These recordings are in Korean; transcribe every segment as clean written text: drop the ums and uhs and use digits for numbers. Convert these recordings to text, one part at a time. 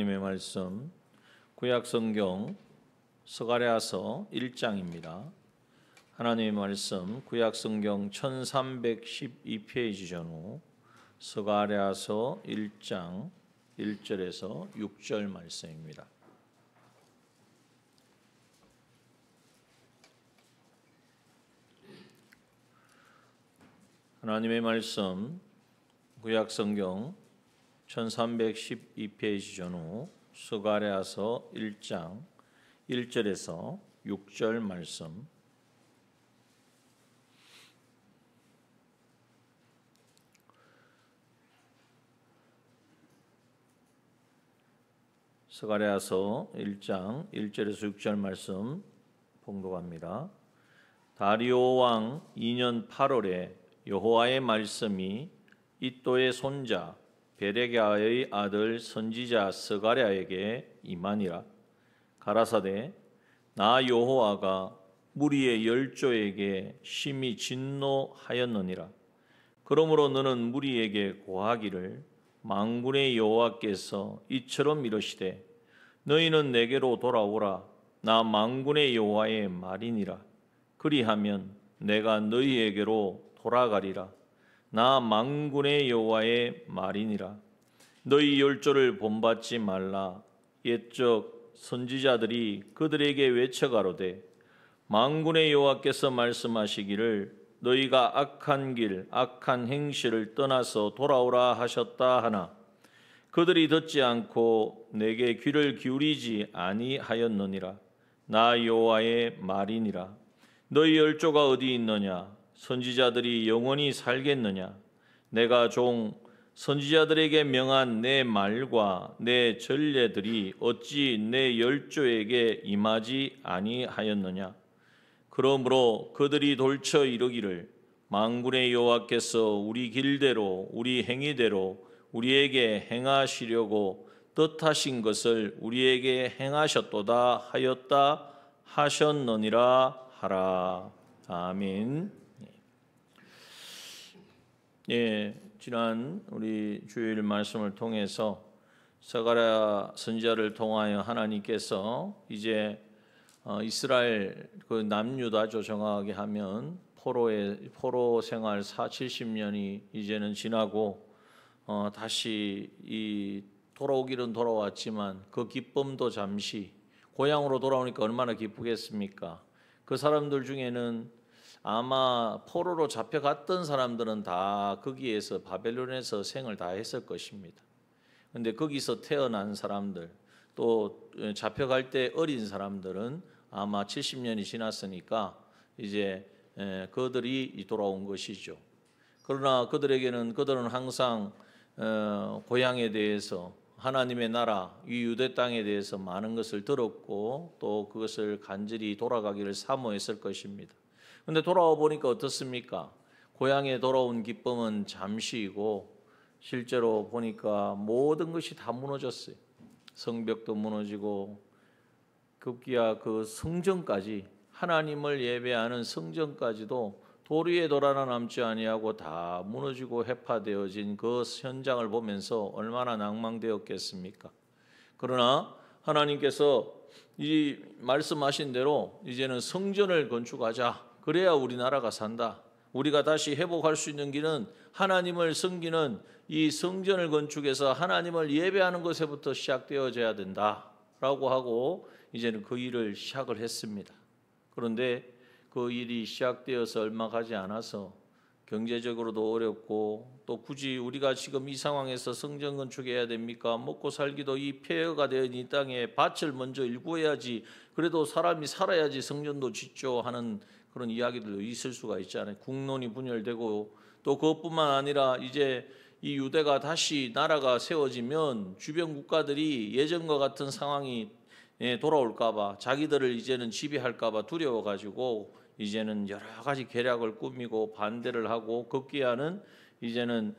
하나님의 말씀 구약성경 스가랴서 1장입니다. 하나님의 말씀 구약성경 1312페이지 전후 스가랴서 1장 1절에서 6절 말씀입니다. 하나님의 말씀 구약성경 1312페이지 전후 스가랴서 1장 1절에서 6절 말씀. 스가랴서 1장 1절에서 6절 말씀 봉독합니다. 다리오 왕 2년 8월에 여호와의 말씀이 이또의 손자 베레랴의 아들 선지자 스가랴에게 임하니라. 가라사대 나 여호와가 무리의 열조에게 심히 진노하였느니라. 그러므로 너는 무리에게 고하기를 만군의 여호와께서 이처럼 이르시되 너희는 내게로 돌아오라. 나 만군의 여호와의 말이니라. 그리하면 내가 너희에게로 돌아가리라. 나 만군의 여호와의 말이니라. 너희 열조를 본받지 말라. 옛적 선지자들이 그들에게 외쳐가로되 만군의 여호와께서 말씀하시기를 너희가 악한 길 악한 행실을 떠나서 돌아오라 하셨다 하나 그들이 듣지 않고 내게 귀를 기울이지 아니하였느니라. 나 여호와의 말이니라. 너희 열조가 어디 있느냐? 선지자들이 영원히 살겠느냐? 내가 종 선지자들에게 명한 내 말과 내 전례들이 어찌 내 열조에게 임하지 아니하였느냐? 그러므로 그들이 돌쳐 이르기를 만군의 여호와께서 우리 길대로 우리 행위대로 우리에게 행하시려고 뜻하신 것을 우리에게 행하셨도다 하였다 하셨느니라 하라. 아멘. 예, 지난 우리 주일 말씀을 통해서 스가랴 선지자를 통하여 하나님께서 이제 이스라엘 그 남유다죠, 정확하게 하면 포로 생활 70년이 이제는 지나고 다시 이 돌아오기는 돌아왔지만 그 기쁨도 잠시 고향으로 돌아오니까 얼마나 기쁘겠습니까? 그 사람들 중에는 아마 포로로 잡혀갔던 사람들은 다 거기에서 바벨론에서 생을 다 했을 것입니다. 그런데 거기서 태어난 사람들 또 잡혀갈 때 어린 사람들은 아마 70년이 지났으니까 이제 그들이 돌아온 것이죠. 그러나 그들은 항상 고향에 대해서 하나님의 나라 이 유대 땅에 대해서 많은 것을 들었고 또 그것을 간절히 돌아가기를 사모했을 것입니다. 그런데 돌아와 보니까 어떻습니까? 고향에 돌아온 기쁨은 잠시이고 실제로 보니까 모든 것이 다 무너졌어요. 성벽도 무너지고 급기야 그 성전까지 하나님을 예배하는 성전까지도 돌 위에 돌 하나 남지 아니하고 다 무너지고 해파되어진 그 현장을 보면서 얼마나 낭망되었겠습니까? 그러나 하나님께서 이 말씀하신 대로 이제는 성전을 건축하자. 그래야 우리나라가 산다. 우리가 다시 회복할 수 있는 길은 하나님을 섬기는 이 성전을 건축해서 하나님을 예배하는 것에부터 시작되어져야 된다라고 하고 이제는 그 일을 시작을 했습니다. 그런데 그 일이 시작되어서 얼마 가지 않아서 경제적으로도 어렵고 또 굳이 우리가 지금 이 상황에서 성전 건축해야 됩니까? 먹고 살기도 이 폐허가 된 이 땅에 밭을 먼저 일구어야지 그래도 사람이 살아야지 성전도 짓죠 하는 그런 이야기들도 있을 수가 있잖아요. 국론이 분열되고 또 그것뿐만 아니라 이제 이 유대가 다시 나라가 세워지면 주변 국가들이 예전과 같은 상황이 돌아올까 봐 자기들을 이제는 지배할까 봐 두려워가지고 이제는 여러 가지 계략을 꾸미고 반대를 하고 급기야는 이제는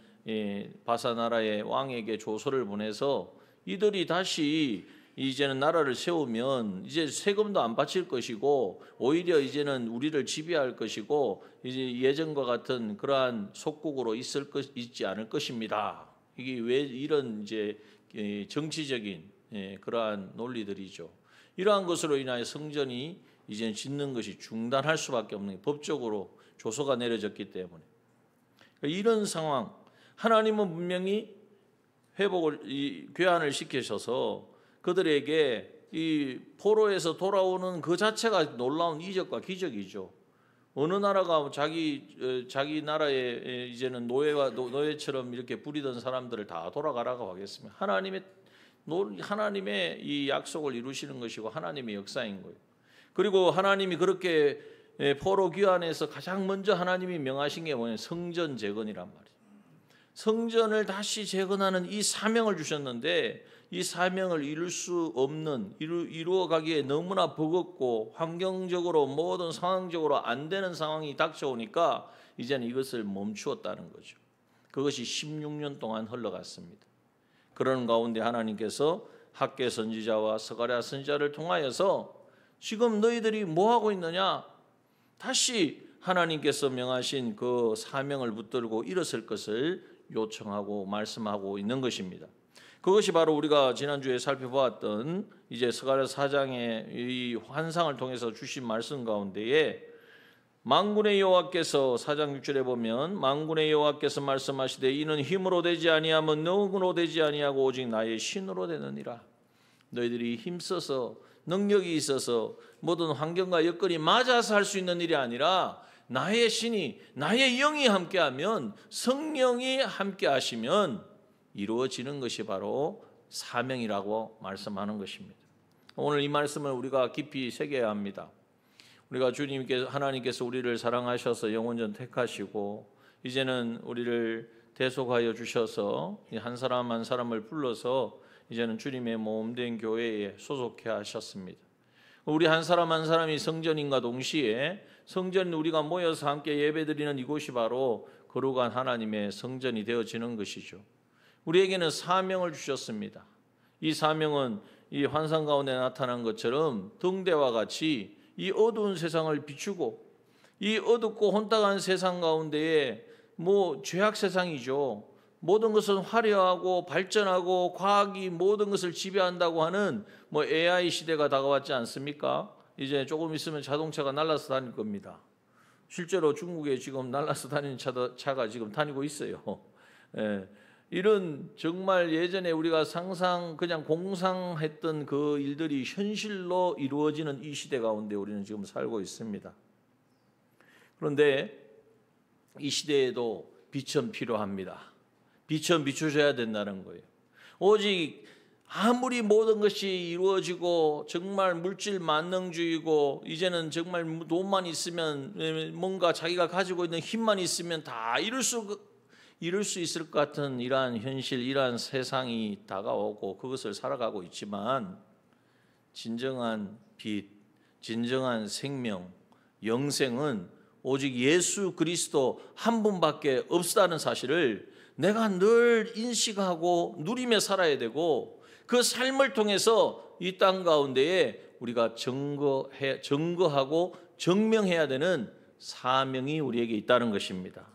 바사 나라의 왕에게 조서를 보내서 이들이 다시 이제는 나라를 세우면 이제 세금도 안 바칠 것이고 오히려 이제는 우리를 지배할 것이고 이제 예전과 같은 그러한 속국으로 있지 않을 것입니다. 이게 왜 이런 이제 정치적인 그러한 논리들이죠. 이러한 것으로 인하여 성전이 이제 짓는 것이 중단할 수밖에 없는 게 법적으로 조서가 내려졌기 때문에 이런 상황, 하나님은 분명히 괴환을 시키셔서 그들에게 이 포로에서 돌아오는 그 자체가 놀라운 이적과 기적이죠. 어느 나라가 자기 나라에 이제는 노예처럼 이렇게 부리던 사람들을 다 돌아가라고 하겠습니다. 하나님의 이 약속을 이루시는 것이고 하나님의 역사인 거예요. 그리고 하나님이 그렇게 포로 귀환에서 가장 먼저 하나님이 명하신 게 뭐냐면 성전 재건이란 말이에요. 성전을 다시 재건하는 이 사명을 주셨는데 이 사명을 이룰 수 없는, 이루어가기에 너무나 버겁고 환경적으로 모든 상황적으로 안 되는 상황이 닥쳐오니까 이제는 이것을 멈추었다는 거죠. 그것이 16년 동안 흘러갔습니다. 그런 가운데 하나님께서 학개 선지자와 스가랴 선지자를 통하여서 지금 너희들이 뭐하고 있느냐? 다시 하나님께서 명하신 그 사명을 붙들고 일어설 것을 요청하고 말씀하고 있는 것입니다. 그것이 바로 우리가 지난주에 살펴보았던 이제 스가랴 4장의 이 환상을 통해서 주신 말씀 가운데에 만군의 여호와께서 4장 6절에 보면 만군의 여호와께서 말씀하시되 이는 힘으로 되지 아니하면 능으로 되지 아니하고 오직 나의 신으로 되느니라. 너희들이 힘써서 능력이 있어서 모든 환경과 여건이 맞아서 할 수 있는 일이 아니라 나의 신이 나의 영이 함께하면 성령이 함께하시면 이루어지는 것이 바로 사명이라고 말씀하는 것입니다. 오늘 이 말씀을 우리가 깊이 새겨야 합니다. 우리가 하나님께서 우리를 사랑하셔서 영원전 택하시고 이제는 우리를 대속하여 주셔서 한 사람 한 사람을 불러서 이제는 주님의 몸된 교회에 소속해 하셨습니다. 우리 한 사람 한 사람이 성전인과 동시에 성전 우리가 모여서 함께 예배드리는 이곳이 바로 거룩한 하나님의 성전이 되어지는 것이죠. 우리에게는 사명을 주셨습니다. 이 사명은 이 환상 가운데 나타난 것처럼 등대와 같이 이 어두운 세상을 비추고 이 어둡고 혼탁한 세상 가운데에 죄악 세상이죠. 모든 것은 화려하고 발전하고 과학이 모든 것을 지배한다고 하는 AI 시대가 다가왔지 않습니까? 이제 조금 있으면 자동차가 날아서 다닐 겁니다. 실제로 중국에 지금 날아서 다니는 차가 지금 다니고 있어요. 이런 정말 예전에 우리가 그냥 공상했던 그 일들이 현실로 이루어지는 이 시대 가운데 우리는 지금 살고 있습니다. 그런데 이 시대에도 빛은 필요합니다. 빛은 비춰져야 된다는 거예요. 오직 아무리 모든 것이 이루어지고 정말 물질 만능주의고 이제는 정말 돈만 있으면 뭔가 자기가 가지고 있는 힘만 있으면 다 이룰 수 있을 것 같은 이러한 현실, 이러한 세상이 다가오고 그것을 살아가고 있지만 진정한 빛, 진정한 생명, 영생은 오직 예수 그리스도 한 분밖에 없다는 사실을 내가 늘 인식하고 누리며 살아야 되고 그 삶을 통해서 이 땅 가운데에 우리가 증거하고 증명해야 되는 사명이 우리에게 있다는 것입니다.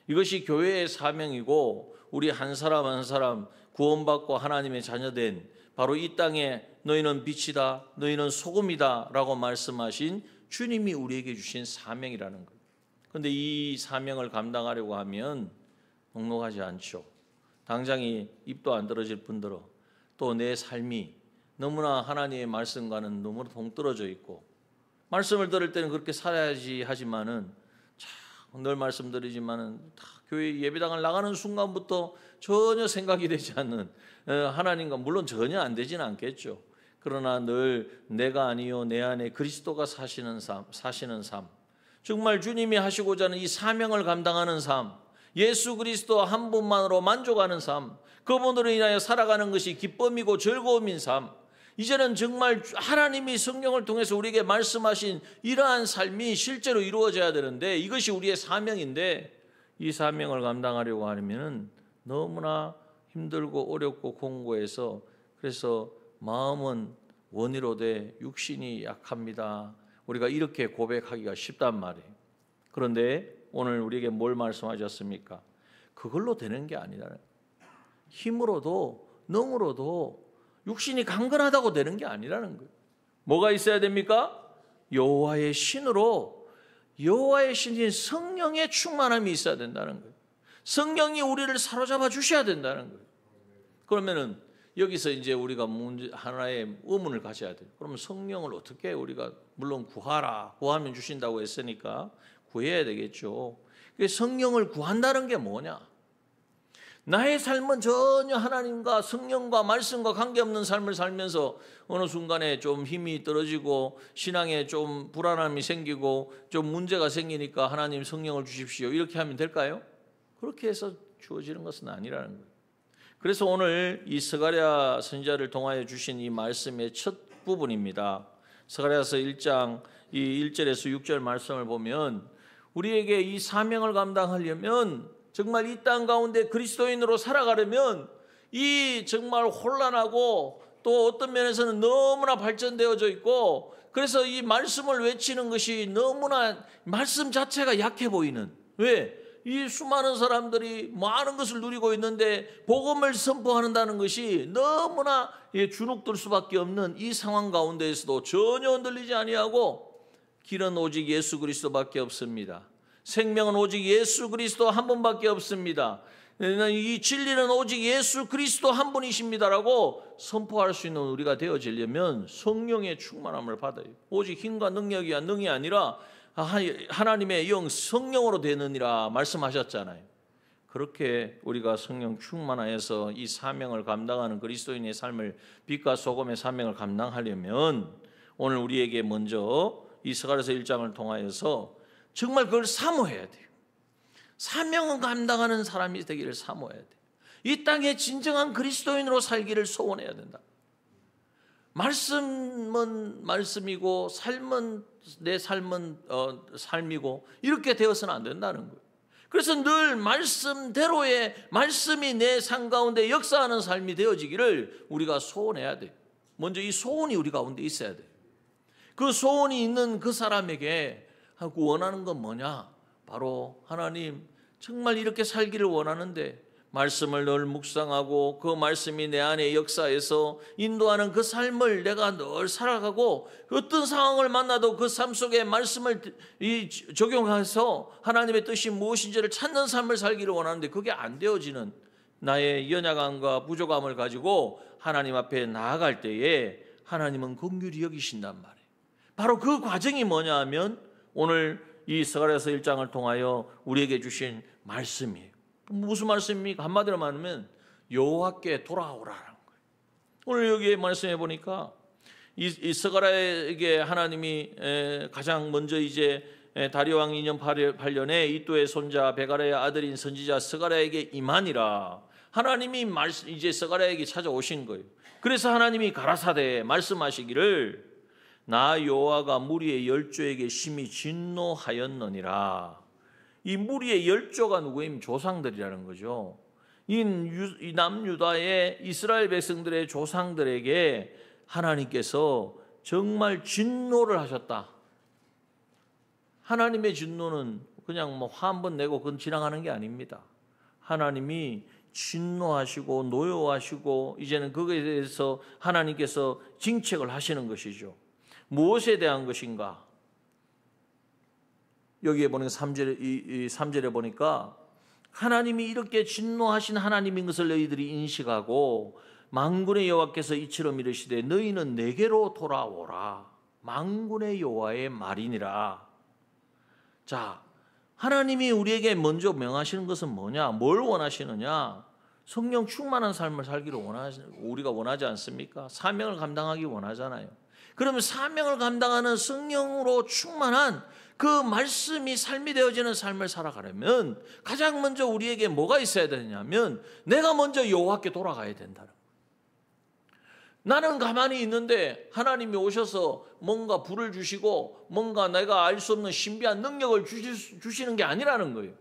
이것이 교회의 사명이고 우리 한 사람 한 사람 구원받고 하나님의 자녀된 바로 이 땅에 너희는 빛이다 너희는 소금이다 라고 말씀하신 주님이 우리에게 주신 사명이라는 거예요. 그런데 이 사명을 감당하려고 하면 녹록하지 않죠. 당장이 입도 안 떨어질 뿐더러 또 내 삶이 너무나 하나님의 말씀과는 너무나 동떨어져 있고 말씀을 들을 때는 그렇게 살아야지 하지만은 늘 말씀드리지만은 다 교회 예배당을 나가는 순간부터 전혀 생각이 되지 않는 하나님과 물론 전혀 안 되지는 않겠죠. 그러나 늘 내가 아니요 내 안에 그리스도가 사시는 삶 정말 주님이 하시고자 하는 이 사명을 감당하는 삶 예수 그리스도 한 분만으로 만족하는 삶 그분으로 인하여 살아가는 것이 기쁨이고 즐거움인 삶 이제는 정말 하나님이 성경을 통해서 우리에게 말씀하신 이러한 삶이 실제로 이루어져야 되는데 이것이 우리의 사명인데 이 사명을 감당하려고 하면 너무나 힘들고 어렵고 공고해서 그래서 마음은 원이로되 육신이 약합니다. 우리가 이렇게 고백하기가 쉽단 말이에요. 그런데 오늘 우리에게 뭘 말씀하셨습니까? 그걸로 되는 게 아니라 힘으로도 능으로도 육신이 강건하다고 되는 게 아니라는 거예요. 뭐가 있어야 됩니까? 여호와의 신으로, 여호와의 신인 성령의 충만함이 있어야 된다는 거예요. 성령이 우리를 사로잡아 주셔야 된다는 거예요. 그러면은 여기서 이제 우리가 하나의 의문을 가져야 돼요. 그러면 성령을 어떻게 우리가, 물론 구하면 주신다고 했으니까 구해야 되겠죠. 성령을 구한다는 게 뭐냐? 나의 삶은 전혀 하나님과 성령과 말씀과 관계없는 삶을 살면서 어느 순간에 좀 힘이 떨어지고 신앙에 좀 불안함이 생기고 좀 문제가 생기니까 하나님 성령을 주십시오, 이렇게 하면 될까요? 그렇게 해서 주어지는 것은 아니라는 거예요. 그래서 오늘 이 스가랴 선지자를 통하여 주신 이 말씀의 첫 부분입니다. 스가랴서 1장 이 1절에서 6절 말씀을 보면 우리에게 이 사명을 감당하려면, 정말 이 땅 가운데 그리스도인으로 살아가려면, 이 정말 혼란하고 또 어떤 면에서는 너무나 발전되어져 있고, 그래서 이 말씀을 외치는 것이 너무나 말씀 자체가 약해 보이는, 왜? 이 수많은 사람들이 많은 것을 누리고 있는데 복음을 선포한다는 것이 너무나 주눅들 수밖에 없는 이 상황 가운데에서도 전혀 흔들리지 아니하고, 길은 오직 예수 그리스도밖에 없습니다. 생명은 오직 예수 그리스도 한 분밖에 없습니다. 이 진리는 오직 예수 그리스도 한 분이십니다라고 선포할 수 있는 우리가 되어지려면 성령의 충만함을 받아요. 오직 힘과 능이 아니라 하나님의 영 성령으로 되느니라 말씀하셨잖아요. 그렇게 우리가 성령 충만하여서 이 사명을 감당하는 그리스도인의 삶을, 빛과 소금의 사명을 감당하려면 오늘 우리에게 먼저 이 스가랴서 1장을 통하여서 정말 그걸 사모해야 돼요. 사명을 감당하는 사람이 되기를 사모해야 돼요. 이 땅에 진정한 그리스도인으로 살기를 소원해야 된다. 말씀은 말씀이고 삶은 내 삶은 삶이고 이렇게 되어서는 안 된다는 거예요. 그래서 늘 말씀대로의 말씀이 내 삶 가운데 역사하는 삶이 되어지기를 우리가 소원해야 돼요. 먼저 이 소원이 우리 가운데 있어야 돼요. 그 소원이 있는 그 사람에게 원하는 건 뭐냐? 바로 하나님, 정말 이렇게 살기를 원하는데 말씀을 늘 묵상하고 그 말씀이 내 안에 역사해서 인도하는 그 삶을 내가 늘 살아가고, 어떤 상황을 만나도 그 삶 속에 말씀을 적용해서 하나님의 뜻이 무엇인지를 찾는 삶을 살기를 원하는데 그게 안 되어지는 나의 연약함과 부족함을 가지고 하나님 앞에 나아갈 때에 하나님은 긍휼히 여기신단 말이에요. 바로 그 과정이 뭐냐 하면 오늘 이 스가랴서 1장을 통하여 우리에게 주신 말씀이에요. 무슨 말씀입니까? 한마디로 말하면 여호와께 돌아오라는 거예요. 오늘 여기에 말씀해 보니까 이 스가랴에게 하나님이 가장 먼저 이제 다리오 왕 2년 8년에 이또의 손자 베가랴의 아들인 선지자 스가랴에게 임하니라. 하나님이 이제 스가랴에게 찾아오신 거예요. 그래서 하나님이 가라사대 말씀하시기를 나 여호와가 무리의 열조에게 심히 진노하였느니라. 이 무리의 열조가 누구임? 조상들이라는 거죠. 이 남유다의 이스라엘 백성들의 조상들에게 하나님께서 정말 진노를 하셨다. 하나님의 진노는 그냥 화 한 번 내고 그건 지나가는 게 아닙니다. 하나님이 진노하시고 노여하시고 이제는 거기에 대해서 하나님께서 징책을 하시는 것이죠. 무엇에 대한 것인가? 여기에 보니까 3절에 보니까 하나님이 이렇게 진노하신 하나님인 것을 너희들이 인식하고 만군의 여호와께서 이처럼 이르시되 너희는 내게로 돌아오라. 만군의 여호와의 말이니라. 자, 하나님이 우리에게 먼저 명하시는 것은 뭐냐? 뭘 원하시느냐? 성령 충만한 삶을 살기를 우리가 원하지 않습니까? 사명을 감당하기 원하잖아요. 그러면 사명을 감당하는 성령으로 충만한 그 말씀이 삶이 되어지는 삶을 살아가려면 가장 먼저 우리에게 뭐가 있어야 되냐면 내가 먼저 여호와께 돌아가야 된다는 거예요. 나는 가만히 있는데 하나님이 오셔서 뭔가 불을 주시고 뭔가 내가 알 수 없는 신비한 능력을 주시는 게 아니라는 거예요.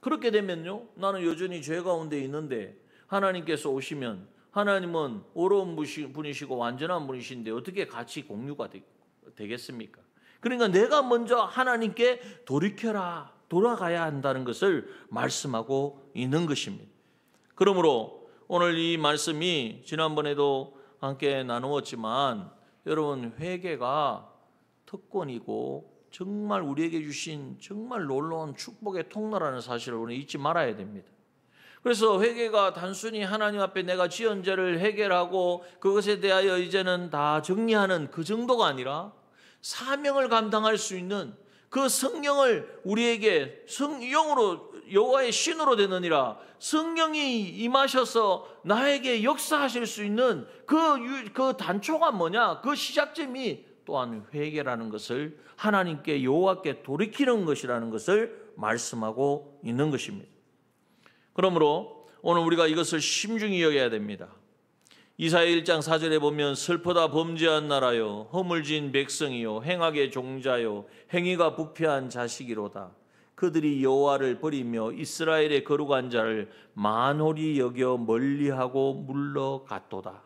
그렇게 되면요, 나는 여전히 죄 가운데 있는데 하나님께서 오시면 하나님은 어려운 분이시고 완전한 분이신데 어떻게 같이 공유가 되겠습니까? 그러니까 내가 먼저 하나님께 돌이켜라, 돌아가야 한다는 것을 말씀하고 있는 것입니다. 그러므로 오늘 이 말씀이 지난번에도 함께 나누었지만 여러분, 회개가 특권이고 정말 우리에게 주신 정말 놀라운 축복의 통로라는 사실을 우리는 잊지 말아야 됩니다. 그래서 회개가 단순히 하나님 앞에 내가 지은 죄를 해결하고 그것에 대하여 이제는 다 정리하는 그 정도가 아니라 사명을 감당할 수 있는 그 성령을 우리에게 성령으로 여호와의 신으로 되느니라 성령이 임하셔서 나에게 역사하실 수 있는 그 단초가 뭐냐? 그 시작점이 또한 회개라는 것을 하나님께 여호와께 돌이키는 것이라는 것을 말씀하고 있는 것입니다. 그러므로 오늘 우리가 이것을 심중히 여겨야 됩니다. 이사야 1장 4절에 보면 슬프다 범죄한 나라요 허물진 백성이요 행악의 종자요 행위가 부패한 자식이로다. 그들이 여호와를 버리며 이스라엘의 거룩한 자를 만홀히 여겨 멀리하고 물러갔도다.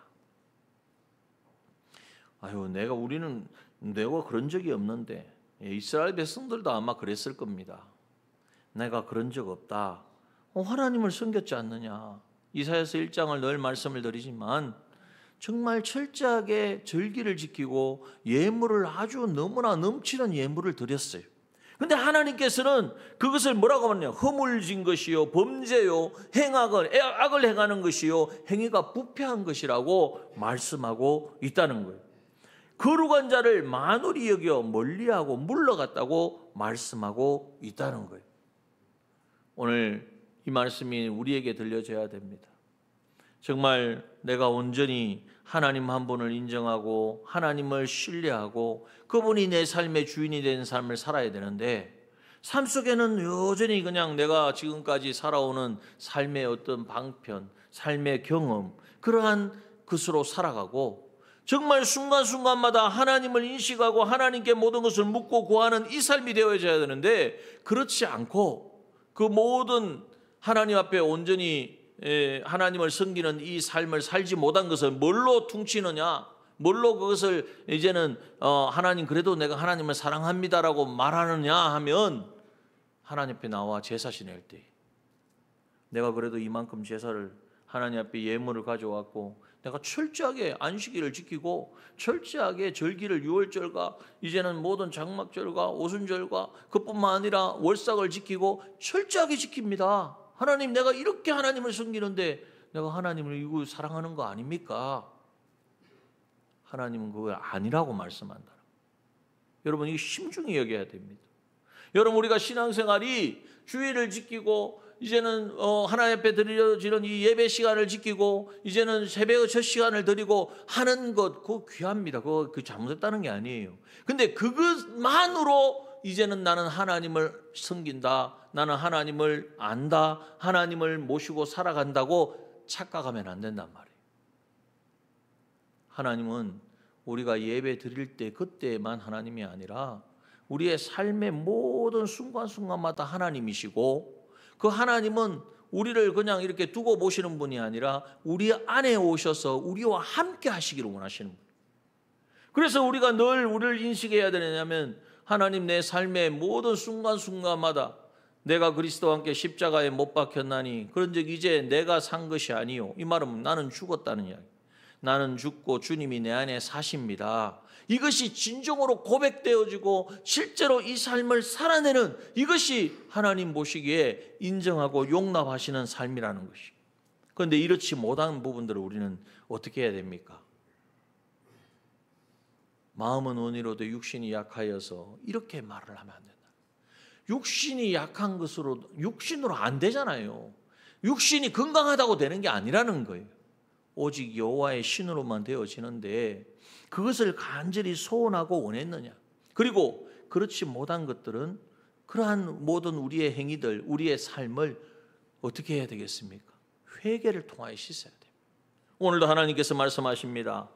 우리는 내가 그런 적이 없는데, 이스라엘 백성들도 아마 그랬을 겁니다. 내가 그런 적 없다. 하나님을 섬겼지 않느냐. 이사야서 1장을 늘 말씀을 드리지만 정말 철저하게 절기를 지키고 예물을 아주 너무나 넘치는 예물을 드렸어요. 근데 하나님께서는 그것을 뭐라고 하느냐? 허물진 것이요 범죄요 악을 행하는 것이요 행위가 부패한 것이라고 말씀하고 있다는 거예요. 거룩한 자를 만홀히 여겨 멀리하고 물러갔다고 말씀하고 있다는 거예요. 오늘 이 말씀이 우리에게 들려져야 됩니다. 정말 내가 온전히 하나님 한 분을 인정하고 하나님을 신뢰하고 그분이 내 삶의 주인이 된 삶을 살아야 되는데, 삶 속에는 여전히 그냥 내가 지금까지 살아오는 삶의 어떤 방편, 삶의 경험, 그러한 것으로 살아가고 정말 순간순간마다 하나님을 인식하고 하나님께 모든 것을 묻고 구하는 이 삶이 되어져야 되는데, 그렇지 않고 그 모든 하나님 앞에 온전히 하나님을 섬기는 이 삶을 살지 못한 것을 뭘로 퉁치느냐, 뭘로 그것을 이제는 하나님 그래도 내가 하나님을 사랑합니다라고 말하느냐 하면, 하나님 앞에 나와 제사 지낼 때 내가 그래도 이만큼 제사를 하나님 앞에 예물을 가져왔고 내가 철저하게 안식일을 지키고 철저하게 절기를 유월절과 이제는 모든 장막절과 오순절과 그뿐만 아니라 월삭을 지키고 철저하게 지킵니다. 하나님, 내가 이렇게 하나님을 섬기는데 내가 하나님을 이거 사랑하는 거 아닙니까? 하나님은 그거 아니라고 말씀한다. 여러분, 이게 심중히 여겨야 됩니다. 여러분, 우리가 신앙생활이 주일을 지키고 이제는 하나님 앞에 드려지는 이 예배 시간을 지키고 이제는 새벽 첫 시간을 드리고 하는 것, 그거 귀합니다. 그거 잘못했다는 게 아니에요. 근데 그것만으로 이제는 나는 하나님을 섬긴다, 나는 하나님을 안다, 하나님을 모시고 살아간다고 착각하면 안 된단 말이에요. 하나님은 우리가 예배 드릴 때 그때만 하나님이 아니라 우리의 삶의 모든 순간순간마다 하나님이시고, 그 하나님은 우리를 그냥 이렇게 두고 보시는 분이 아니라 우리 안에 오셔서 우리와 함께 하시기를 원하시는 분. 그래서 우리가 늘 우리를 인식해야 되냐면, 하나님, 내 삶의 모든 순간순간마다 내가 그리스도와 함께 십자가에 못 박혔나니 그런즉 이제 내가 산 것이 아니요, 이 말은 나는 죽었다는 이야기. 나는 죽고 주님이 내 안에 사십니다. 이것이 진정으로 고백되어지고 실제로 이 삶을 살아내는, 이것이 하나님 보시기에 인정하고 용납하시는 삶이라는 것이. 그런데 이렇지 못한 부분들을 우리는 어떻게 해야 됩니까? 마음은 원이로도 육신이 약하여서 이렇게 말을 하면 안 된다. 육신이 약한 것으로, 육신으로 안 되잖아요. 육신이 건강하다고 되는 게 아니라는 거예요. 오직 여호와의 신으로만 되어지는데 그것을 간절히 소원하고 원했느냐. 그리고 그렇지 못한 것들은 그러한 모든 우리의 행위들, 우리의 삶을 어떻게 해야 되겠습니까? 회개를 통하여 씻어야 돼요. 오늘도 하나님께서 말씀하십니다.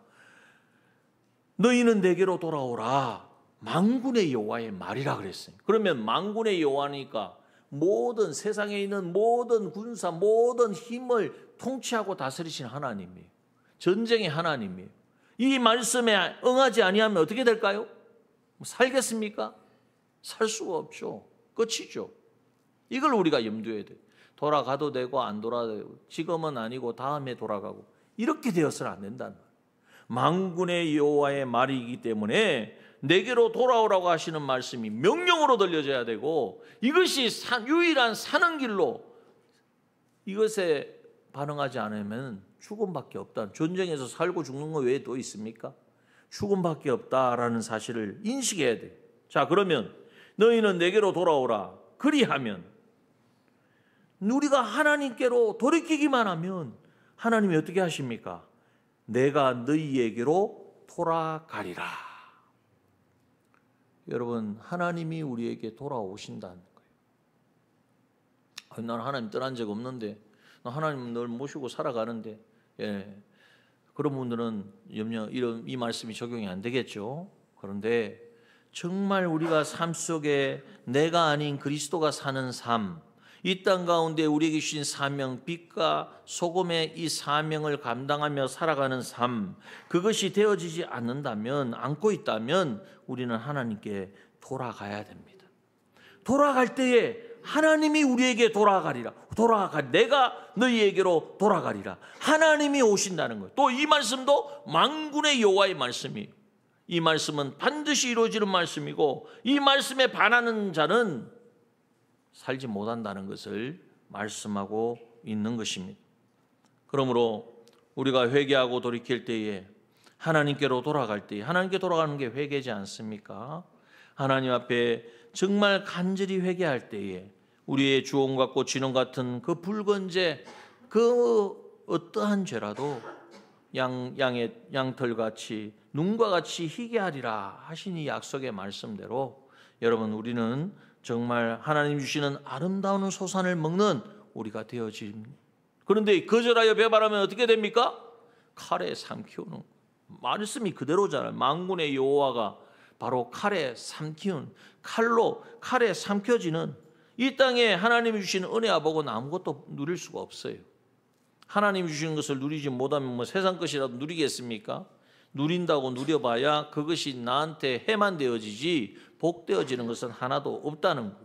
너희는 내게로 돌아오라. 만군의 여호와의 말이라 그랬어요. 그러면 만군의 여호와니까 모든 세상에 있는 모든 군사, 모든 힘을 통치하고 다스리신 하나님이에요. 전쟁의 하나님이에요. 이 말씀에 응하지 아니하면 어떻게 될까요? 살겠습니까? 살 수가 없죠. 끝이죠. 이걸 우리가 염두에 돼요. 돌아가도 되고 안 돌아가도 되고, 지금은 아니고 다음에 돌아가고, 이렇게 되어서는 안 된다는 거예요. 만군의 여호와의 말이기 때문에 내게로 돌아오라고 하시는 말씀이 명령으로 들려져야 되고, 이것이 유일한 사는 길로, 이것에 반응하지 않으면 죽음밖에 없다. 전쟁에서 살고 죽는 거 외에 또 있습니까? 죽음밖에 없다라는 사실을 인식해야 돼. 자, 그러면 너희는 내게로 돌아오라. 그리하면, 우리가 하나님께로 돌이키기만 하면 하나님이 어떻게 하십니까? 내가 너희에게로 돌아가리라. 여러분, 하나님이 우리에게 돌아오신다는 거예요. 난 하나님 떠난 적 없는데, 나 하나님 늘 모시고 살아가는데, 그런 분들은 이 말씀이 적용이 안 되겠죠. 그런데 정말 우리가 삶 속에 내가 아닌 그리스도가 사는 삶, 이 땅 가운데 우리에게 주신 사명, 빛과 소금의 이 사명을 감당하며 살아가는 삶, 그것이 되어지지 않는다면, 않고 있다면 우리는 하나님께 돌아가야 됩니다. 돌아갈 때에 하나님이 우리에게 돌아가리라. 내가 너희에게로 돌아가리라. 하나님이 오신다는 거예요. 또 이 말씀도 만군의 여호와의 말씀이에요. 이 말씀은 반드시 이루어지는 말씀이고, 이 말씀에 반하는 자는 살지 못한다는 것을 말씀하고 있는 것입니다. 그러므로 우리가 회개하고 돌이킬 때에, 하나님께로 돌아갈 때에, 하나님께 돌아가는 게 회개지 않습니까? 하나님 앞에 정말 간절히 회개할 때에 우리의 주홍 같고 진홍 같은 그 붉은 죄, 그 어떠한 죄라도 양털같이 눈과 같이 희게 하리라 하신 이 약속의 말씀대로, 여러분, 우리는 정말 하나님 주시는 아름다운 소산을 먹는 우리가 되어집니다. 그런데 거절하여 배반하면 어떻게 됩니까? 칼에 삼키우는, 말씀이 그대로잖아요. 만군의 여호와가 바로 칼에 삼키운, 칼에 삼켜지는, 이 땅에 하나님이 주시는 은혜와 복은 아무것도 누릴 수가 없어요. 하나님이 주시는 것을 누리지 못하면 세상 것이라도 누리겠습니까? 누린다고 누려봐야 그것이 나한테 해만 되어지지 복되어지는 것은 하나도 없다는 것.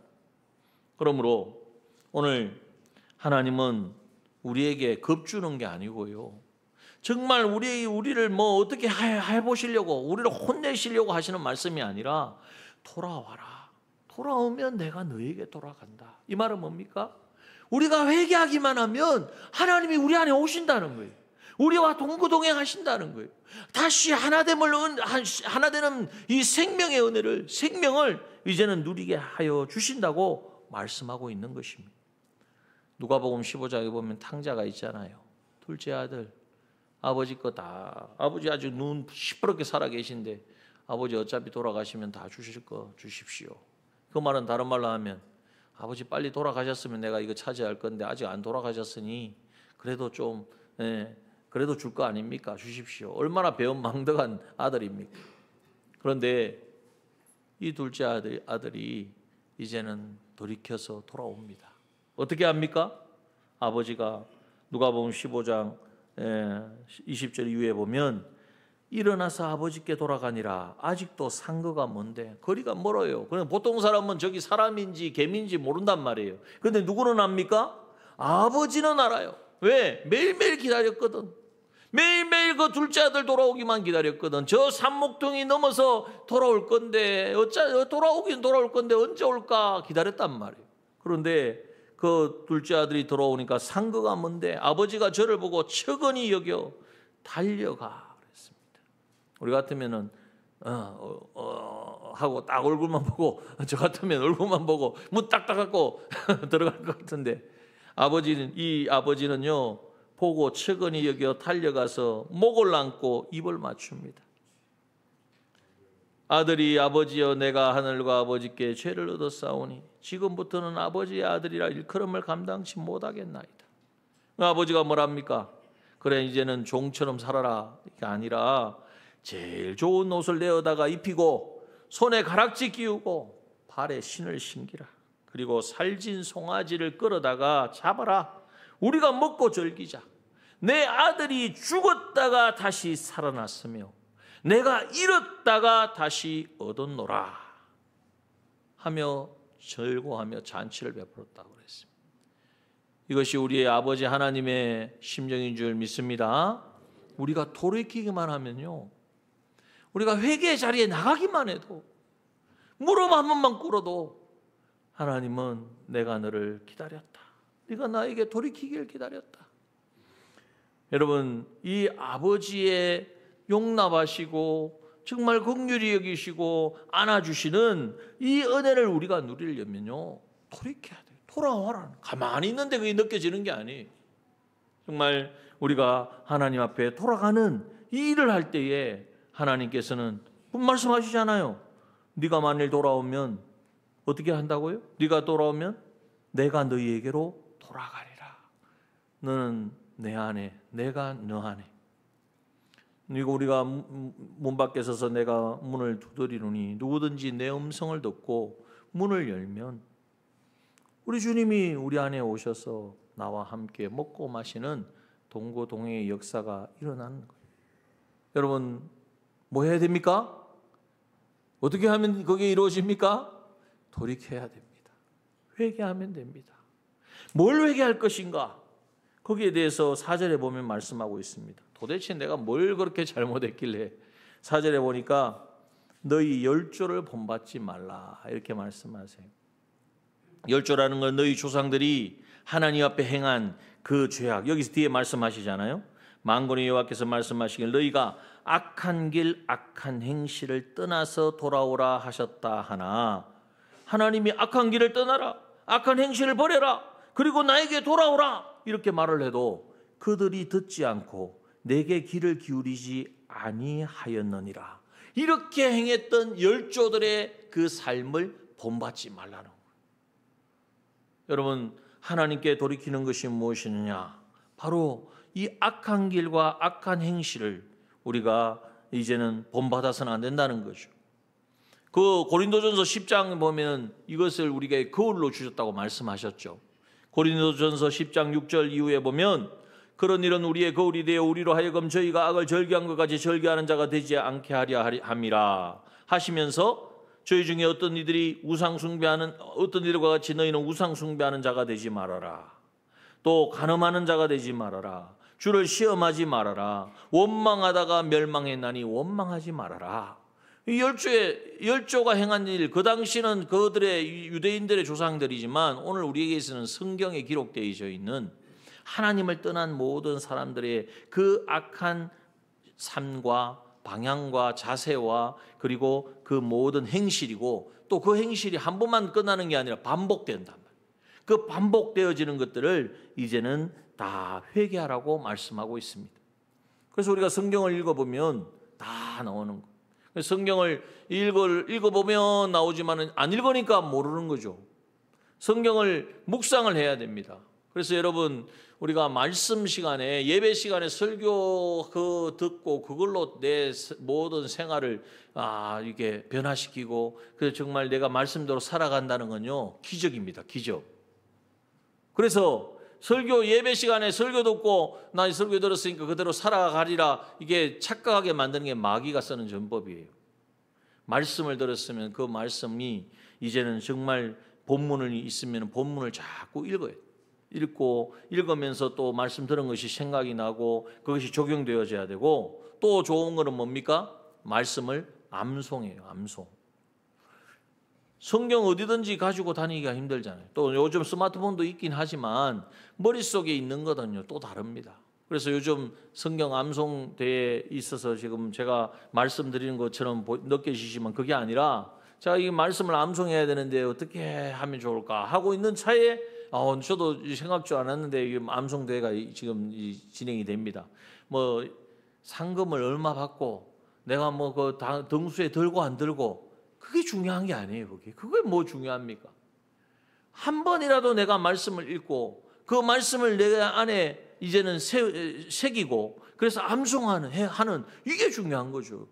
그러므로 오늘 하나님은 우리에게 겁주는 게 아니고요, 정말 우리를 어떻게 해보시려고, 우리를 혼내시려고 하시는 말씀이 아니라, 돌아와라. 돌아오면 내가 너에게 돌아간다. 이 말은 뭡니까? 우리가 회개하기만 하면 하나님이 우리 안에 오신다는 거예요. 우리와 동거동행하신다는 거예요. 다시 하나되는 이 생명을 이제는 누리게 하여 주신다고 말씀하고 있는 것입니다. 누가복음 15장에 보면 탕자가 있잖아요. 둘째 아들, 아버지 거 다, 아버지 아직 눈 시퍼렇게 살아 계신데, 아버지 어차피 돌아가시면 다 주실 거 주십시오. 그 말은 다른 말로 하면, 아버지 빨리 돌아가셨으면 내가 이거 차지할 건데 아직 안 돌아가셨으니 그래도 그래도 줄 거 아닙니까? 주십시오. 얼마나 배은망덕한 아들입니까? 그런데 이 둘째 아들이 이제는 돌이켜서 돌아옵니다. 어떻게 합니까? 아버지가 누가복음 15장 20절 이후에 보면, 일어나서 아버지께 돌아가니라. 아직도 상거가 먼데, 거리가 멀어요. 그냥 보통 사람은 저기 사람인지 개미인지 모른단 말이에요. 그런데 누구는 압니까? 아버지는 알아요. 왜? 매일매일 기다렸거든. 매일매일 그 둘째 아들 돌아오기만 기다렸거든. 저 산목동이 넘어서 돌아올 건데, 돌아오긴 돌아올 건데 언제 올까 기다렸단 말이에요. 그런데 그 둘째 아들이 돌아오니까 상거가 먼데, 아버지가 저를 보고 척은히 여겨 달려가 그랬습니다. 우리 같으면은 하고 딱 얼굴만 보고, 저 같으면 얼굴만 보고 문 딱 닫고 들어갈 것 같은데, 이 아버지는요, 보고 척은히 여겨 달려가서 목을 안고 입을 맞춥니다. 아들이, 아버지여, 내가 하늘과 아버지께 죄를 얻었사오니 지금부터는 아버지의 아들이라 일컬음을 감당치 못하겠나이다. 아버지가 뭐랍니까? 그래, 이제는 종처럼 살아라. 이게 아니라 제일 좋은 옷을 내어다가 입히고, 손에 가락지 끼우고 발에 신을 신기라. 그리고 살진 송아지를 끌어다가 잡아라. 우리가 먹고 즐기자. 내 아들이 죽었다가 다시 살아났으며 내가 잃었다가 다시 얻었노라 하며 절고하며 잔치를 베풀었다고 그랬습니다. 이것이 우리의 아버지 하나님의 심정인 줄 믿습니다. 우리가 돌이키기만 하면요, 우리가 회개의 자리에 나가기만 해도, 무릎 한 번만 꿇어도 하나님은 내가 너를 기다렸다, 네가 나에게 돌이키길 기다렸다. 여러분, 이 아버지의 용납하시고 정말 긍휼히 여기시고 안아주시는 이 은혜를 우리가 누리려면요, 돌이켜야 돼요. 돌아와라. 가만히 있는데 그게 느껴지는 게 아니에요. 정말 우리가 하나님 앞에 돌아가는 이 일을 할 때에 하나님께서는 말씀하시잖아요. 네가 만일 돌아오면 어떻게 한다고요? 네가 돌아오면 내가 너희에게로 돌아가리라. 너는 내 안에, 내가 너 안에. 그리고 우리가 문 밖에 서서 내가 문을 두드리노니 누구든지 내 음성을 듣고 문을 열면 우리 주님이 우리 안에 오셔서 나와 함께 먹고 마시는 동고동행의 역사가 일어나는 거예요. 여러분, 뭐 해야 됩니까? 어떻게 하면 그게 이루어집니까? 돌이켜야 됩니다. 회개하면 됩니다. 뭘 회개할 것인가? 거기에 대해서 4절에 보면 말씀하고 있습니다. 도대체 내가 뭘 그렇게 잘못했길래, 4절에 보니까 너희 열조를 본받지 말라 이렇게 말씀하세요. 열조라는 건 너희 조상들이 하나님 앞에 행한 그 죄악, 여기서 뒤에 말씀하시잖아요. 만군의 여호와께서 말씀하시길 너희가 악한 길 악한 행실을 떠나서 돌아오라 하셨다 하나, 하나님이 악한 길을 떠나라, 악한 행실을 버려라, 그리고 나에게 돌아오라 이렇게 말을 해도 그들이 듣지 않고 내게 귀를 기울이지 아니하였느니라. 이렇게 행했던 열조들의 그 삶을 본받지 말라는 거예요. 여러분, 하나님께 돌이키는 것이 무엇이냐? 바로 이 악한 길과 악한 행실을 우리가 이제는 본받아서는 안 된다는 거죠. 그 고린도전서 10장 보면 이것을 우리에게 거울로 주셨다고 말씀하셨죠. 고린도전서 10장 6절 이후에 보면 그런 일은 우리의 거울이 되어 우리로 하여금 저희가 악을 절개한 것 같이 절개하는 자가 되지 않게 하려 함이라 하시면서 저희 중에 어떤 이들이 우상 숭배하는 어떤 이들과 같이 너희는 우상 숭배하는 자가 되지 말아라. 또 간음하는 자가 되지 말아라. 주를 시험하지 말아라. 원망하다가 멸망했나니 원망하지 말아라. 이 열조가 행한 일, 그 당시는 그들의 유대인들의 조상들이지만 오늘 우리에게서는 성경에 기록되어 있는 하나님을 떠난 모든 사람들의 그 악한 삶과 방향과 자세와 그리고 그 모든 행실이고, 또 그 행실이 한 번만 끝나는 게 아니라 반복된단 말이에요. 그 반복되어지는 것들을 이제는 다 회개하라고 말씀하고 있습니다. 그래서 우리가 성경을 읽어보면 다 나오는 거예요. 성경을 읽어보면 나오지만 안 읽으니까 모르는 거죠. 성경을 묵상을 해야 됩니다. 그래서 여러분, 우리가 말씀 시간에, 예배 시간에 설교 듣고 그걸로 내 모든 생활을 이게 변화시키고, 그래서 정말 내가 말씀대로 살아간다는 건요, 기적입니다. 기적. 그래서 설교 예배 시간에 설교 듣고 나 이 설교 들었으니까 그대로 살아가리라, 이게 착각하게 만드는 게 마귀가 쓰는 전법이에요. 말씀을 들었으면 그 말씀이 이제는 정말 본문을 있으면 본문을 자꾸 읽어요. 읽고 읽으면서 또 말씀 들은 것이 생각이 나고 그것이 적용되어져야 되고, 또 좋은 거는 뭡니까? 말씀을 암송해요. 암송. 성경 어디든지 가지고 다니기가 힘들잖아요. 또 요즘 스마트폰도 있긴 하지만 머릿속에 있는 거는요 또 다릅니다. 그래서 요즘 성경 암송대에 있어서 지금 제가 말씀드리는 것처럼 느껴지시면 그게 아니라, 제가 이 말씀을 암송해야 되는데 어떻게 하면 좋을까 하고 있는 차에 저도 생각지 않았는데 이 암송대회가 지금 진행이 됩니다. 뭐 상금을 얼마 받고 내가 뭐 그 등수에 들고 안 들고 그게 중요한 게 아니에요. 그게 뭐 중요합니까? 한 번이라도 내가 말씀을 읽고 그 말씀을 내 안에 이제는 새기고 그래서 암송하는 이게 중요한 거죠.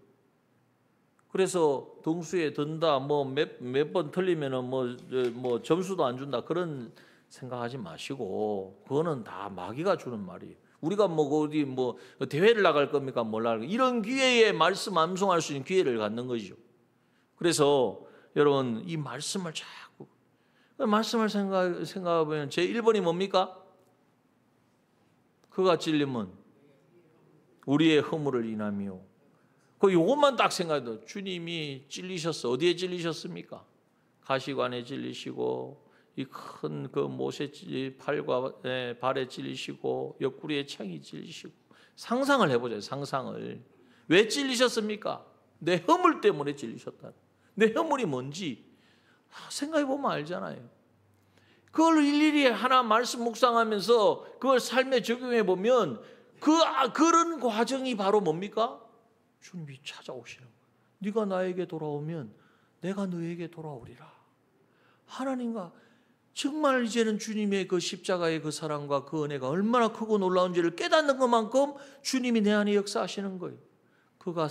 그래서 등수에 든다, 뭐 몇 번 틀리면은 뭐 점수도 안 준다, 그런 생각하지 마시고, 그거는 다 마귀가 주는 말이에요. 우리가 뭐 어디 뭐 대회를 나갈 겁니까? 뭘 나갈 겁니까? 이런 기회에 말씀 암송할 수 있는 기회를 갖는 거죠. 그래서 여러분, 이 말씀을 자꾸 말씀을 생각해보면 제 1번이 뭡니까? 그가 찔림은 우리의 허물을 인하며. 그 요것만 딱 생각해도 주님이 찔리셨어. 어디에 찔리셨습니까? 가시관에 찔리시고 이 큰 그 못에 팔과 발에 찔리시고 옆구리에 창이 찔리시고. 상상을 해보세요. 상상을. 왜 찔리셨습니까? 내 허물 때문에 찔리셨다. 내 허물이 뭔지 생각해보면 알잖아요. 그걸 일일이 하나 말씀 묵상하면서 그걸 삶에 적용해보면 그런 과정이 바로 뭡니까? 주님이 찾아오시는 거예요. 네가 나에게 돌아오면 내가 너에게 돌아오리라. 하나님과 정말 이제는 주님의 그 십자가의 그 사랑과 그 은혜가 얼마나 크고 놀라운지를 깨닫는 것만큼 주님이 내 안에 역사하시는 거예요. 그가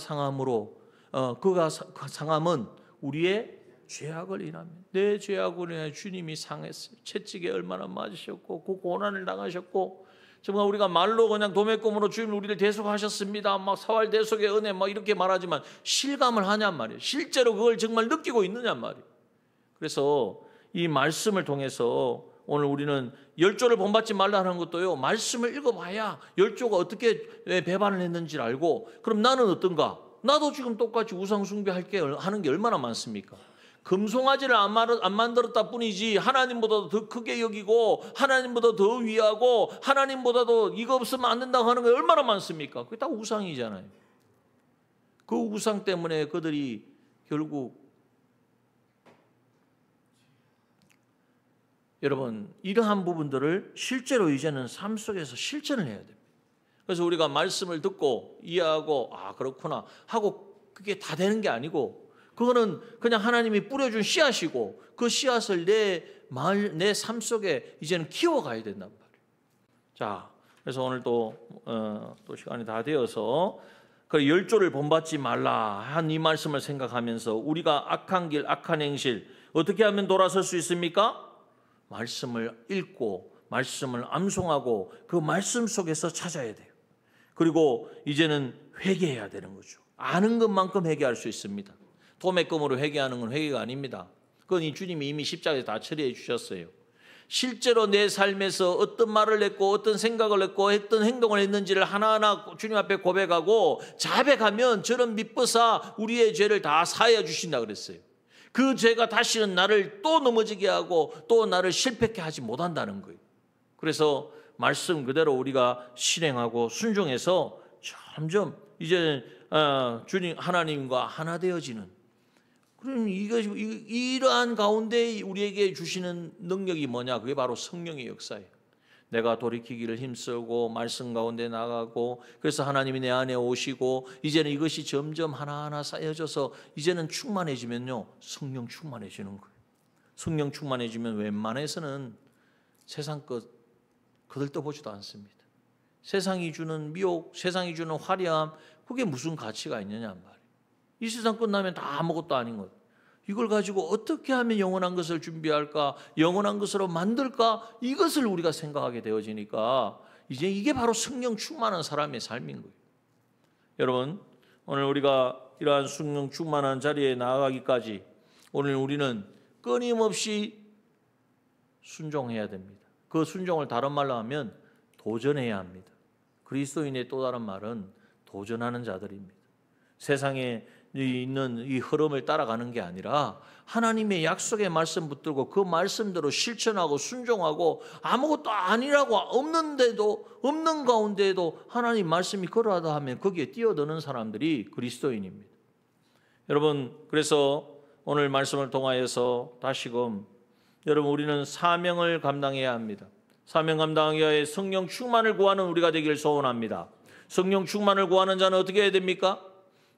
상함은 우리의 죄악을 인하며 내 죄악으로 인해 주님이 상했어요. 채찍에 얼마나 맞으셨고 그 고난을 당하셨고 정말 우리가 말로 그냥 도매금으로 주님 우리를 대속하셨습니다. 막 사활 대속의 은혜 막 이렇게 말하지만 실감을 하냔 말이에요. 실제로 그걸 정말 느끼고 있느냔 말이에요. 그래서 이 말씀을 통해서 오늘 우리는 열조를 본받지 말라는 것도요. 말씀을 읽어봐야 열조가 어떻게 배반을 했는지를 알고 그럼 나는 어떤가? 나도 지금 똑같이 우상 숭배할 게 하는 게 얼마나 많습니까? 금송아지를 안 만들었다 뿐이지 하나님보다도 더 크게 여기고 하나님보다 더 위하고 하나님보다도 이거 없으면 안 된다고 하는 게 얼마나 많습니까? 그게 다 우상이잖아요. 그 우상 때문에 그들이 결국 여러분 이러한 부분들을 실제로 이제는 삶 속에서 실천을 해야 됩니다. 그래서 우리가 말씀을 듣고 이해하고 그렇구나 하고 그게 다 되는 게 아니고 그거는 그냥 하나님이 뿌려준 씨앗이고 그 씨앗을 내 삶 속에 이제는 키워가야 된단 말이에요. 자, 그래서 오늘 또 시간이 다 되어서 그 열조를 본받지 말라 한 이 말씀을 생각하면서 우리가 악한 길, 악한 행실 어떻게 하면 돌아설 수 있습니까? 말씀을 읽고 말씀을 암송하고 그 말씀 속에서 찾아야 돼요. 그리고 이제는 회개해야 되는 거죠. 아는 것만큼 회개할 수 있습니다. 도매금으로 회개하는 건 회개가 아닙니다. 그건 이 주님이 이미 십자가에 다 처리해 주셨어요. 실제로 내 삶에서 어떤 말을 했고 어떤 생각을 했고 어떤 행동을 했는지를 하나하나 주님 앞에 고백하고 자백하면 저는 미쁘사 우리의 죄를 다 사하여 주신다 그랬어요. 그 죄가 다시는 나를 또 넘어지게 하고 또 나를 실패케 하지 못한다는 거예요. 그래서 말씀 그대로 우리가 실행하고 순종해서 점점 이제 주님 하나님과 하나 되어지는 그럼 이러한 가운데 우리에게 주시는 능력이 뭐냐? 그게 바로 성령의 역사예요. 내가 돌이키기를 힘쓰고 말씀 가운데 나가고 그래서 하나님이 내 안에 오시고 이제는 이것이 점점 하나하나 쌓여져서 이제는 충만해지면요. 성령 충만해지는 거예요. 성령 충만해지면 웬만해서는 세상 것 거들떠보지도 않습니다. 세상이 주는 미혹, 세상이 주는 화려함 그게 무슨 가치가 있느냐 말이에요. 이 세상 끝나면 다 아무것도 아닌 것. 이걸 가지고 어떻게 하면 영원한 것을 준비할까? 영원한 것으로 만들까? 이것을 우리가 생각하게 되어지니까 이제 이게 바로 성령 충만한 사람의 삶인 거예요. 여러분 오늘 우리가 이러한 성령 충만한 자리에 나아가기까지 오늘 우리는 끊임없이 순종해야 됩니다. 그 순종을 다른 말로 하면 도전해야 합니다. 그리스도인의 또 다른 말은 도전하는 자들입니다. 세상에 있는 이 흐름을 따라가는 게 아니라 하나님의 약속의 말씀 붙들고 그 말씀대로 실천하고 순종하고 아무것도 아니라고 없는 가운데에도 하나님 말씀이 그러하다 하면 거기에 뛰어드는 사람들이 그리스도인입니다. 여러분 그래서 오늘 말씀을 통하여서 다시금 여러분 우리는 사명을 감당해야 합니다. 사명 감당하기 위해 성령 충만을 구하는 우리가 되기를 소원합니다. 성령 충만을 구하는 자는 어떻게 해야 됩니까?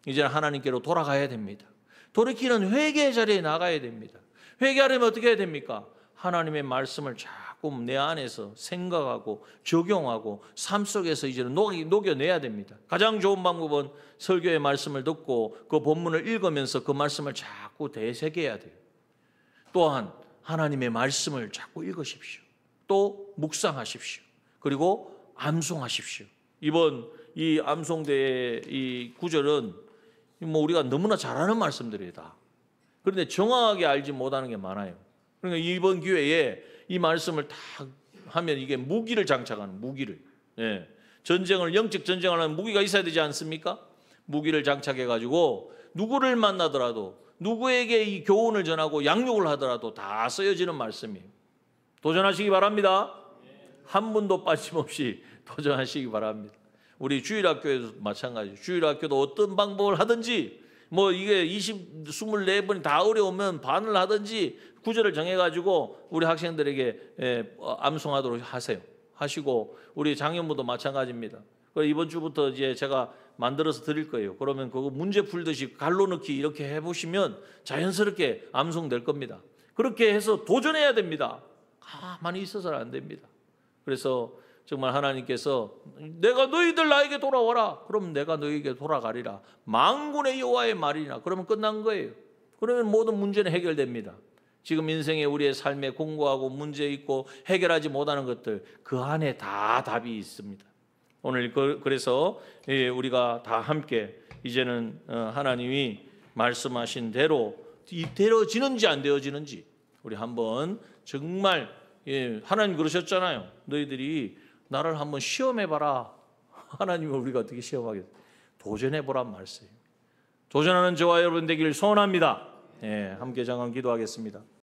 이제 하나님께로 돌아가야 됩니다. 돌이키는 회개의 자리에 나가야 됩니다. 회개하려면 어떻게 해야 됩니까? 하나님의 말씀을 자꾸 내 안에서 생각하고 적용하고 삶 속에서 이제는 녹여내야 됩니다. 가장 좋은 방법은 설교의 말씀을 듣고 그 본문을 읽으면서 그 말씀을 자꾸 되새겨야 돼요. 또한 하나님의 말씀을 자꾸 읽으십시오. 또 묵상하십시오. 그리고 암송하십시오. 이번 이 암송대의 이 구절은 우리가 너무나 잘 아는 말씀들이다. 그런데 정확하게 알지 못하는 게 많아요. 그러니까 이번 기회에 이 말씀을 다 하면 이게 무기를 장착하는 무기를. 예. 전쟁을 영적 전쟁을 하는 무기가 있어야 되지 않습니까? 무기를 장착해 가지고 누구를 만나더라도 누구에게 이 교훈을 전하고 양육을 하더라도 다 쓰여지는 말씀이에요. 도전하시기 바랍니다. 한 분도 빠짐없이 도전하시기 바랍니다. 우리 주일학교에도 마찬가지. 주일학교도 어떤 방법을 하든지 뭐 이게 24번이 다 어려우면 반을 하든지 구절을 정해가지고 우리 학생들에게 암송하도록 하세요. 하시고 우리 장년부도 마찬가지입니다. 이번 주부터 이제 제가 만들어서 드릴 거예요. 그러면 그거 문제 풀듯이 갈로 넣기 이렇게 해보시면 자연스럽게 암송될 겁니다. 그렇게 해서 도전해야 됩니다. 가만히 있어서는 안 됩니다. 그래서 정말 하나님께서 내가 너희들 나에게 돌아와라. 그럼 내가 너희에게 돌아가리라. 만군의 여호와의 말이나. 그러면 끝난 거예요. 그러면 모든 문제는 해결됩니다. 지금 인생에 우리의 삶에 공고하고 문제 있고 해결하지 못하는 것들 그 안에 다 답이 있습니다. 오늘 그래서 우리가 다 함께 이제는 하나님이 말씀하신 대로 되어지는지 안 되어지는지 우리 한번 정말 하나님 그러셨잖아요. 너희들이 나를 한번 시험해봐라. 하나님을 우리가 어떻게 시험하겠어요? 도전해보란 말씀이에요. 도전하는 저와 여러분 되기를 소원합니다. 함께 잠깐 기도하겠습니다.